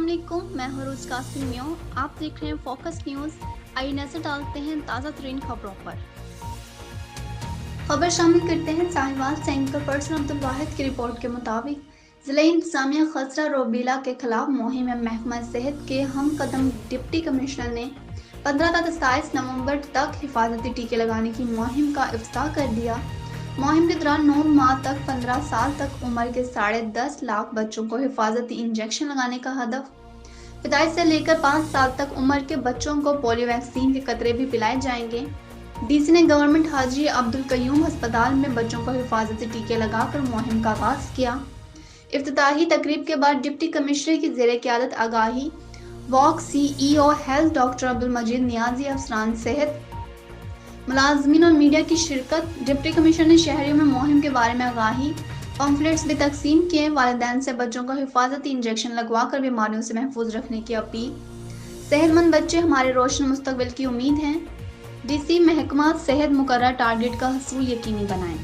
अस्सलाम वालेकुम, मैं हूं रोज कासिम मियां। आप देख रहे हैं फोकस न्यूज़। आइए नजर डालते हैं ताज़ा तरीन खबरों पर। खबर शामिल करते हैं साहिवाल से एंकर पर्सन अब्दुल वाहिद की रिपोर्ट के मुताबिक ज़िला इंतजामिया खसरा रोबीला के खिलाफ मुहिम में महकमा सेहत के हम कदम डिप्टी कमिश्नर ने 15 से 27 नवंबर तक हिफाजती टीके लगाने की मुहिम का इफ्तिताह कर दिया। मुहिम के दौरान 9 माह तक 15 साल तक उम्र के 10.5 लाख बच्चों को हिफाजती इंजेक्शन लगाने का हदफ। पैदाइश से लेकर 5 साल तक उम्र के बच्चों को पोलियो वैक्सीन के कतरे भी पिलाए जाएंगे। डीसी ने गवर्नमेंट हाजी अब्दुल कयूम अस्पताल में बच्चों को हिफाजती टीके लगाकर मुहिम का आगाज किया। इफ्तिताही तकरीब के बाद डिप्टी कमिश्नर की ज़ेरे क़यादत आगाही walk CEO health doctor Abdul Majeed Niazi, अफसरान सेहत, मुलाजमीन और मीडिया की शिरकत। डिप्टी कमिश्नर ने शहरियों में मुहिम के बारे में आगाही पम्फलेट्स भी तकसीम किए। वालिदैन से बच्चों को हिफाजती इंजेक्शन लगवा कर बीमारियों से महफूज रखने की अपील। सेहतमंद बच्चे हमारे रोशन मुस्तकबिल की उम्मीद हैं। डीसी महकमा सेहत मुकर्रर टारगेट का हसूल यकीनी बनाएं।